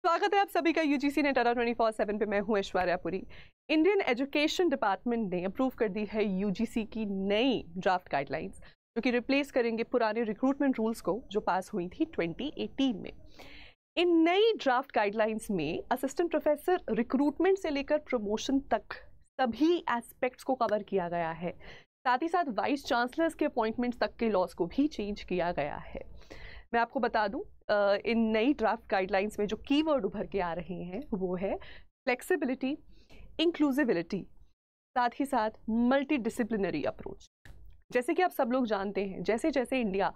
स्वागत है आप सभी का यूजीसी नेट 24/7 पे। मैं हूं Aishwarya Puri. Indian education department ने अप्रूव कर दी है यूजीसी की नई ड्राफ्ट गाइडलाइंस, जो कि रिप्लेस करेंगे पुराने रिक्रूटमेंट रूल्स को जो पास हुई थी 2018 में। इन नई ड्राफ्ट गाइडलाइंस में असिस्टेंट प्रोफेसर रिक्रूटमेंट से लेकर प्रमोशन तक सभी एस्पेक्ट्स को कवर किया गया है। साथ ही साथ वाइस चांसलर्स के अपॉइंटमेंट तक के लॉज को भी चेंज किया गया है। मैं आपको बता दूं, इन नई ड्राफ्ट गाइडलाइंस में जो कीवर्ड उभर के आ रहे हैं वो है फ्लेक्सिबिलिटी, इंक्लूसिविटी, साथ ही साथ मल्टी डिसिप्लिनरी अप्रोच। जैसे कि आप सब लोग जानते हैं, जैसे जैसे इंडिया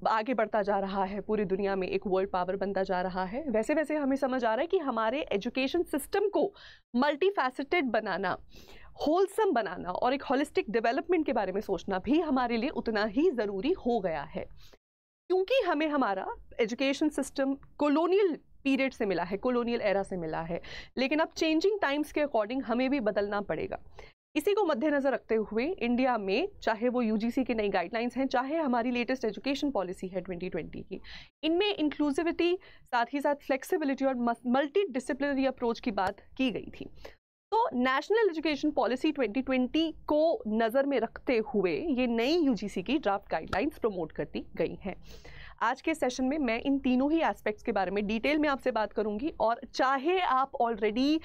आगे बढ़ता जा रहा है, पूरी दुनिया में एक वर्ल्ड पावर बनता जा रहा है, वैसे वैसे हमें समझ आ रहा है कि हमारे एजुकेशन सिस्टम को मल्टी फैसेटेड बनाना, होलसम बनाना और एक होलिस्टिक डेवलपमेंट के बारे में सोचना भी हमारे लिए उतना ही ज़रूरी हो गया है। क्योंकि हमें हमारा एजुकेशन सिस्टम कॉलोनियल पीरियड से मिला है, कॉलोनियल एरा से मिला है, लेकिन अब चेंजिंग टाइम्स के अकॉर्डिंग हमें भी बदलना पड़ेगा। इसी को मद्देनजर रखते हुए इंडिया में, चाहे वो यूजीसी की नई गाइडलाइंस हैं, चाहे हमारी लेटेस्ट एजुकेशन पॉलिसी है 2020 की, इनमें इंक्लूसिविटी, साथ ही साथ फ्लेक्सिबिलिटी और मल्टी डिसिप्लिनरी अप्रोच की बात की गई थी। तो नेशनल एजुकेशन पॉलिसी 2020 को नज़र में रखते हुए ये नई यूजीसी की ड्राफ्ट गाइडलाइंस प्रमोट कर दी गई हैं। आज के सेशन में मैं इन तीनों ही एस्पेक्ट्स के बारे में डिटेल में आपसे बात करूंगी, और चाहे आप ऑलरेडी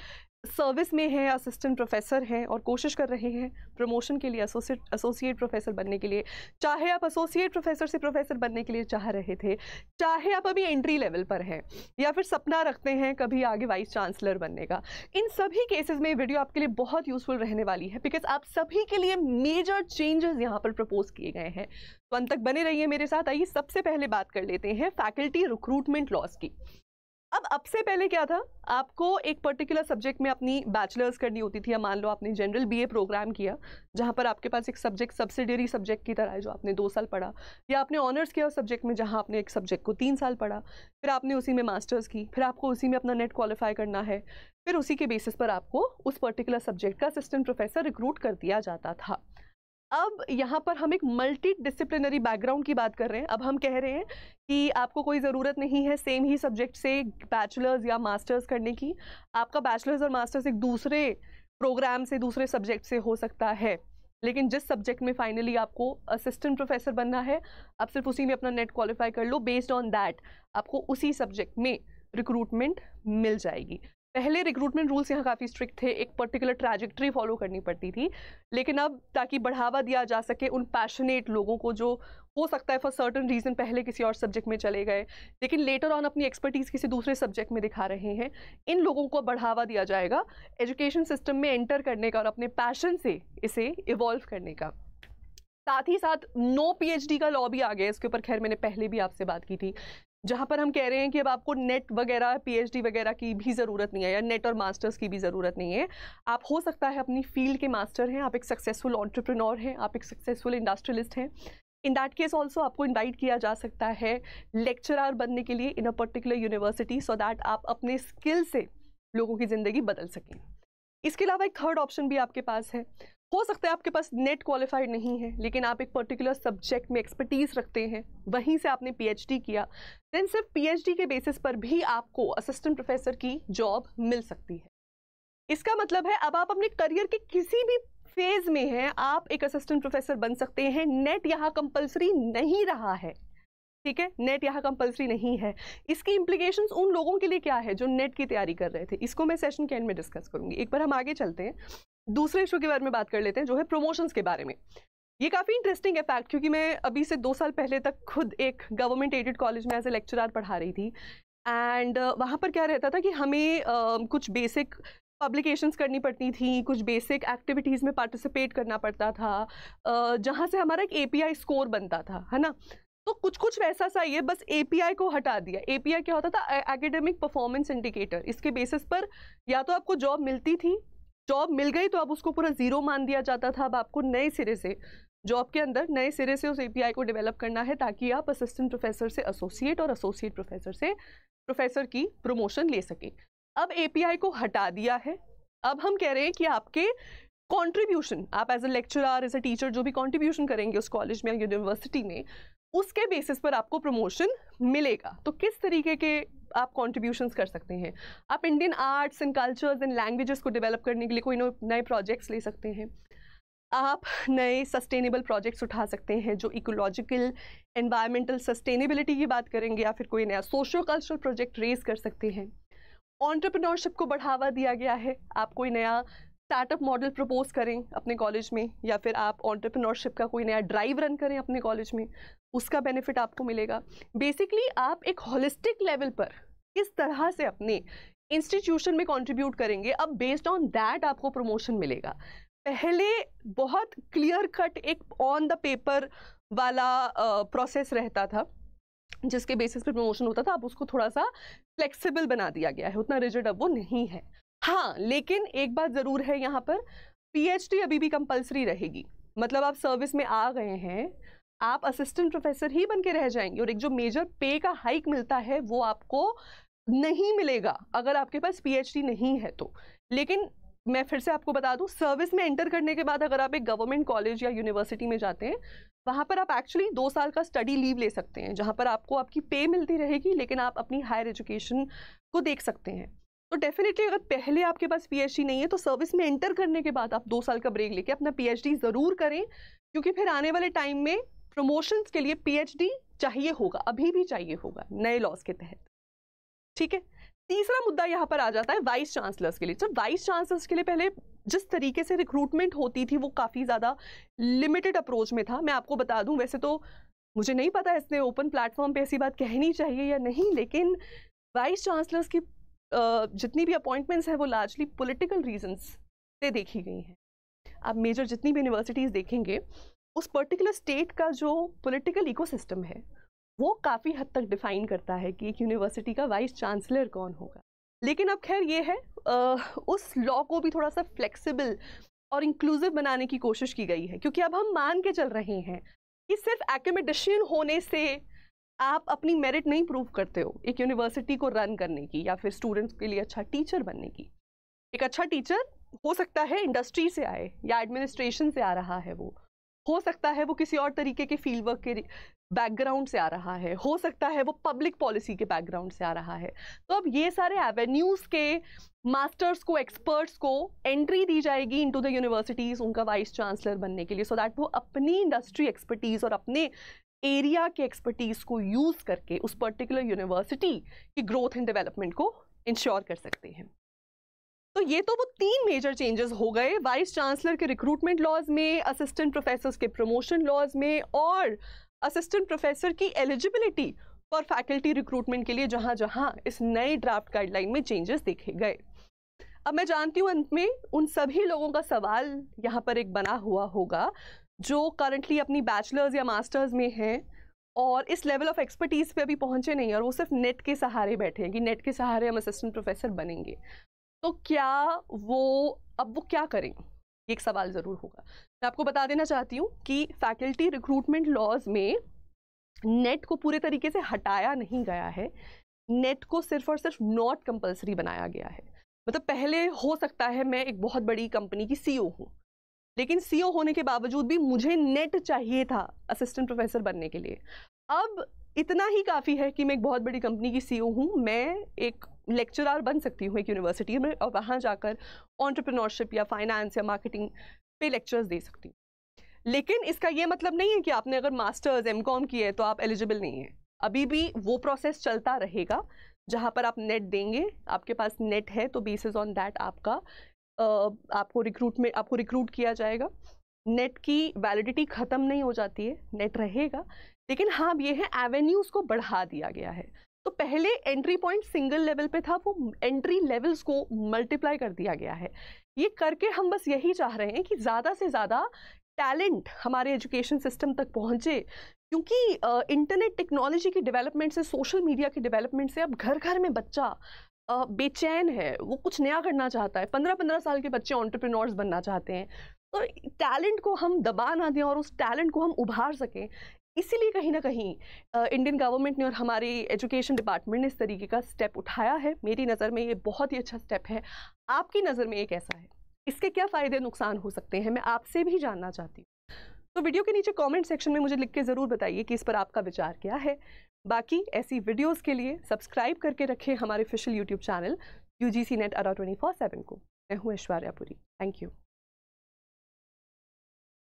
सर्विस में हैं, असिस्टेंट प्रोफेसर हैं और कोशिश कर रहे हैं प्रमोशन के लिए, एसोसिएट प्रोफेसर बनने के लिए, चाहे आप एसोसिएट प्रोफेसर से प्रोफेसर बनने के लिए चाह रहे थे, चाहे आप अभी एंट्री लेवल पर हैं या फिर सपना रखते हैं कभी आगे वाइस चांसलर बनने का, इन सभी केसेस में वीडियो आपके लिए बहुत यूजफुल रहने वाली है, बिकॉज आप सभी के लिए मेजर चेंजेस यहाँ पर प्रपोज किए गए हैं। तो अंत तक बने रहिए मेरे साथ। आइए सबसे पहले बात कर लेते हैं फैकल्टी रिक्रूटमेंट लॉज की। अब से पहले क्या था, आपको एक पर्टिकुलर सब्जेक्ट में अपनी बैचलर्स करनी होती थी, या मान लो आपने जनरल बीए प्रोग्राम किया जहां पर आपके पास एक सब्जेक्ट सब्सिडियरी सब्जेक्ट की तरह है जो आपने 2 साल पढ़ा, या आपने ऑनर्स किया उस सब्जेक्ट में जहां आपने एक सब्जेक्ट को 3 साल पढ़ा, फिर आपने उसी में मास्टर्स की, फिर आपको उसी में अपना नेट क्वालिफाई करना है, फिर उसी के बेसिस पर आपको उस पर्टिकुलर सब्जेक्ट का असिस्टेंट प्रोफेसर रिक्रूट कर दिया जाता था। अब यहाँ पर हम एक मल्टी डिसिप्लिनरी बैकग्राउंड की बात कर रहे हैं। अब हम कह रहे हैं कि आपको कोई ज़रूरत नहीं है सेम ही सब्जेक्ट से बैचलर्स या मास्टर्स करने की। आपका बैचलर्स और मास्टर्स एक दूसरे प्रोग्राम से, दूसरे सब्जेक्ट से हो सकता है, लेकिन जिस सब्जेक्ट में फाइनली आपको असिस्टेंट प्रोफेसर बनना है, आप सिर्फ उसी में अपना नेट क्वालिफाई कर लो। बेस्ड ऑन दैट आपको उसी सब्जेक्ट में रिक्रूटमेंट मिल जाएगी। पहले रिक्रूटमेंट रूल्स यहाँ काफ़ी स्ट्रिक्ट थे, एक पर्टिकुलर ट्रैजेक्टरी फॉलो करनी पड़ती थी, लेकिन अब ताकि बढ़ावा दिया जा सके उन पैशनेट लोगों को जो हो सकता है फॉर सर्टन रीज़न पहले किसी और सब्जेक्ट में चले गए लेकिन लेटर ऑन अपनी एक्सपर्टीज़ किसी दूसरे सब्जेक्ट में दिखा रहे हैं, इन लोगों को बढ़ावा दिया जाएगा एजुकेशन सिस्टम में एंटर करने का और अपने पैशन से इसे इवॉल्व करने का। साथ ही साथ नो पीएचडी का लॉ भी आ गया। इसके ऊपर खैर मैंने पहले भी आपसे बात की थी, जहां पर हम कह रहे हैं कि अब आपको नेट वगैरह, पीएचडी वगैरह की भी ज़रूरत नहीं है, या नेट और मास्टर्स की भी ज़रूरत नहीं है। आप हो सकता है अपनी फील्ड के मास्टर हैं, आप एक सक्सेसफुल एंटरप्रेन्योर हैं, आप एक सक्सेसफुल इंडस्ट्रियलिस्ट हैं। इन दैट केस ऑल्सो आपको इन्वाइट किया जा सकता है लेक्चरर बनने के लिए in a particular university, so that आप अपने स्किल से लोगों की ज़िंदगी बदल सकें। इसके अलावा एक थर्ड ऑप्शन भी आपके पास है। हो सकता है आपके पास नेट क्वालिफाइड नहीं है, लेकिन आप एक पर्टिकुलर सब्जेक्ट में एक्सपर्टीज रखते हैं, वहीं से आपने पीएचडी किया, देन सिर्फ पीएचडी के बेसिस पर भी आपको असिस्टेंट प्रोफेसर की जॉब मिल सकती है। इसका मतलब है अब आप अपने करियर के किसी भी फेज में हैं, आप एक असिस्टेंट प्रोफेसर बन सकते हैं। नेट यहाँ कंपल्सरी नहीं रहा है, ठीक है, नेट यहाँ कंपल्सरी नहीं है। इसकी इम्प्लीकेशंस उन लोगों के लिए क्या है जो नेट की तैयारी कर रहे थे, इसको मैं सेशन के एंड में डिस्कस करूंगी। एक बार हम आगे चलते हैं, दूसरे इशू के बारे में बात कर लेते हैं, जो है प्रमोशंस के बारे में। ये काफ़ी इंटरेस्टिंग है फैक्ट, क्योंकि मैं अभी से 2 साल पहले तक खुद एक गवर्नमेंट एडेड कॉलेज में एज ए लेक्चरर पढ़ा रही थी, एंड वहाँ पर क्या रहता था कि हमें कुछ बेसिक पब्लिकेशंस करनी पड़ती थी, कुछ बेसिक एक्टिविटीज़ में पार्टिसिपेट करना पड़ता था, जहाँ से हमारा एक एपीआई स्कोर बनता था, है ना। तो कुछ वैसा सा ही है, बस एपीआई को हटा दिया। एपीआई क्या होता था, एकेडमिक परफॉर्मेंस इंडिकेटर। इसके बेसिस पर या तो आपको जॉब मिलती थी, जॉब मिल गई तो अब उसको पूरा जीरो मान दिया जाता था। अब आपको नए सिरे से जॉब के अंदर नए सिरे से उस एपीआई को डेवलप करना है, ताकि आप असिस्टेंट प्रोफेसर से एसोसिएट और एसोसिएट प्रोफेसर से प्रोफेसर की प्रमोशन ले सकें। अब एपीआई को हटा दिया है। अब हम कह रहे हैं कि आपके कंट्रीब्यूशन, आप as a lecturer, as a teacher जो भी कंट्रीब्यूशन करेंगे उस कॉलेज में, यूनिवर्सिटी में, उसके बेसिस पर आपको प्रमोशन मिलेगा। तो किस तरीके के आप कॉन्ट्रीब्यूशंस कर सकते हैं। आप Indian arts and cultures and languages को डेवलप करने के लिए कोई नए प्रोजेक्ट्स ले सकते हैं। आप नए सस्टेनेबल प्रोजेक्ट्स उठा सकते हैं जो इकोलॉजिकल एनवायरमेंटल सस्टेनेबिलिटी की बात करेंगे, या फिर कोई नया सोशो कल्चरल प्रोजेक्ट रेज कर सकते हैं। एंटरप्रेन्योरशिप को बढ़ावा दिया गया है, आप कोई नया स्टार्टअप मॉडल प्रपोज करें अपने कॉलेज में, या फिर आप एंटरप्रेन्योरशिप का कोई नया ड्राइव रन करें अपने कॉलेज में, उसका बेनिफिट आपको मिलेगा। बेसिकली आप एक होलिस्टिक लेवल पर किस तरह से अपने इंस्टीट्यूशन में कंट्रीब्यूट करेंगे, अब बेस्ड ऑन दैट आपको प्रमोशन मिलेगा। पहले बहुत क्लियर कट एक ऑन द पेपर वाला प्रोसेस रहता था जिसके बेसिस पे प्रमोशन होता था, अब उसको थोड़ा सा फ्लेक्सिबल बना दिया गया है, उतना रिजिड अब वो नहीं है। हाँ, लेकिन एक बात ज़रूर है, यहाँ पर पीएचडी अभी भी कंपलसरी रहेगी। मतलब आप सर्विस में आ गए हैं, आप असिस्टेंट प्रोफेसर ही बन के रह जाएंगे, और एक जो मेजर पे का हाइक मिलता है वो आपको नहीं मिलेगा अगर आपके पास पीएचडी नहीं है तो। लेकिन मैं फिर से आपको बता दूं, सर्विस में एंटर करने के बाद अगर आप एक गवर्नमेंट कॉलेज या यूनिवर्सिटी में जाते हैं, वहाँ पर आप एक्चुअली 2 साल का स्टडी लीव ले सकते हैं, जहाँ पर आपको आपकी पे मिलती रहेगी, लेकिन आप अपनी हायर एजुकेशन को देख सकते हैं। तो डेफिनेटली अगर पहले आपके पास पीएचडी नहीं है तो सर्विस में एंटर करने के बाद आप 2 साल का ब्रेक लेके अपना पीएचडी ज़रूर करें, क्योंकि फिर आने वाले टाइम में प्रमोशंस के लिए पीएचडी चाहिए होगा, अभी भी चाहिए होगा नए लॉज के तहत। ठीक है, तीसरा मुद्दा यहाँ पर आ जाता है वाइस चांसलर्स के लिए। तो वाइस चांसलर्स के लिए पहले जिस तरीके से रिक्रूटमेंट होती थी वो काफ़ी ज़्यादा लिमिटेड अप्रोच में था। मैं आपको बता दूं, वैसे तो मुझे नहीं पता इसने ओपन प्लेटफॉर्म पे ऐसी बात कहनी चाहिए या नहीं, लेकिन वाइस चांसलर्स की जितनी भी अपॉइंटमेंट्स हैं वो लार्जली पॉलिटिकल रीजंस से देखी गई हैं। आप मेजर जितनी भी यूनिवर्सिटीज़ देखेंगे, उस पर्टिकुलर स्टेट का जो पॉलिटिकल इकोसिस्टम है वो काफ़ी हद तक डिफाइन करता है कि एक यूनिवर्सिटी का वाइस चांसलर कौन होगा। लेकिन अब खैर ये है, उस लॉ को भी थोड़ा सा फ्लेक्सिबल और इंक्लूसिव बनाने की कोशिश की गई है, क्योंकि अब हम मान के चल रहे हैं कि सिर्फ एकेडमिशियन होने से आप अपनी मेरिट नहीं प्रूव करते हो एक यूनिवर्सिटी को रन करने की, या फिर स्टूडेंट्स के लिए अच्छा टीचर बनने की। एक अच्छा टीचर हो सकता है इंडस्ट्री से आए या एडमिनिस्ट्रेशन से आ रहा है, वो हो सकता है वो किसी और तरीके के फील्ड वर्क के बैकग्राउंड से आ रहा है, हो सकता है वो पब्लिक पॉलिसी के बैकग्राउंड से आ रहा है। तो अब ये सारे एवेन्यूज़ के मास्टर्स को, एक्सपर्ट्स को एंट्री दी जाएगी इनटू द यूनिवर्सिटीज़ उनका वाइस चांसलर बनने के लिए, सो दैट वो अपनी इंडस्ट्री एक्सपर्टीज़ और अपने एरिया के एक्सपर्टीज़ को यूज़ करके उस पर्टिकुलर यूनिवर्सिटी की ग्रोथ एंड डेवलपमेंट को इंश्योर कर सकते हैं। तो ये तो वो 3 मेजर चेंजेस हो गए वाइस चांसलर के रिक्रूटमेंट लॉज में, असिस्टेंट प्रोफेसर्स के प्रमोशन लॉज में, और असिस्टेंट प्रोफेसर की एलिजिबिलिटी फॉर फैकल्टी रिक्रूटमेंट के लिए जहां जहां इस नए ड्राफ्ट गाइडलाइन में चेंजेस देखे गए। अब मैं जानती हूँ अंत में उन सभी लोगों का सवाल यहाँ पर एक बना हुआ होगा जो करंटली अपनी बैचलर्स या मास्टर्स में हैं और इस लेवल ऑफ एक्सपर्टीज़ पे अभी पहुँचे नहीं, और वो सिर्फ नेट के सहारे बैठे हैं कि नेट के सहारे हम असिस्टेंट प्रोफेसर बनेंगे। तो क्या वो क्या करें, एक सवाल ज़रूर होगा। मैं आपको बता देना चाहती हूँ कि फैकल्टी रिक्रूटमेंट लॉज में नेट को पूरे तरीके से हटाया नहीं गया है, नेट को सिर्फ और सिर्फ नॉट कंपलसरी बनाया गया है। मतलब पहले हो सकता है मैं एक बहुत बड़ी कंपनी की सीईओ हूँ, लेकिन सीईओ होने के बावजूद भी मुझे नेट चाहिए था असिस्टेंट प्रोफेसर बनने के लिए। अब इतना ही काफ़ी है कि मैं एक बहुत बड़ी कंपनी की सीईओ हूँ, मैं एक लेक्चरर बन सकती हूँ एक यूनिवर्सिटी में और वहाँ जाकर एंटरप्रेन्योरशिप या फाइनेंस या मार्केटिंग पे लेक्चर्स दे सकती हूँ। लेकिन इसका ये मतलब नहीं है कि आपने अगर मास्टर्स एमकॉम किया है तो आप एलिजिबल नहीं हैं। अभी भी वो प्रोसेस चलता रहेगा जहाँ पर आप नेट देंगे, आपके पास नेट है तो बेसिस ऑन दैट आपको रिक्रूट किया जाएगा। नेट की वैलिडिटी ख़त्म नहीं हो जाती है, नेट रहेगा। लेकिन हाँ, ये है एवेन्यूज़ को बढ़ा दिया गया है। तो पहले एंट्री पॉइंट सिंगल लेवल पे था, वो एंट्री लेवल्स को मल्टीप्लाई कर दिया गया है। ये करके हम बस यही चाह रहे हैं कि ज़्यादा से ज़्यादा टैलेंट हमारे एजुकेशन सिस्टम तक पहुँचे, क्योंकि इंटरनेट टेक्नोलॉजी की डेवलपमेंट से, सोशल मीडिया की डेवलपमेंट से अब घर घर में बच्चा बेचैन है, वो कुछ नया करना चाहता है। 15-15 साल के बच्चे एंटरप्रेन्योर्स बनना चाहते हैं। तो टैलेंट को हम दबा ना दें और उस टैलेंट को हम उभार सकें, इसीलिए कहीं ना कहीं इंडियन गवर्नमेंट ने और हमारी एजुकेशन डिपार्टमेंट ने इस तरीके का स्टेप उठाया है। मेरी नज़र में ये बहुत ही अच्छा स्टेप है। आपकी नज़र में ये कैसा है? इसके क्या फ़ायदे नुकसान हो सकते हैं, मैं आपसे भी जानना चाहती हूँ। तो वीडियो के नीचे कमेंट सेक्शन में मुझे लिख के ज़रूर बताइए कि इस पर आपका विचार क्या है। बाकी ऐसी वीडियोस के लिए सब्सक्राइब करके रखें हमारे official YouTube channel UGC NET Ada 24/7 को। मैं हूँ ऐश्वर्या पुरी। Thank you.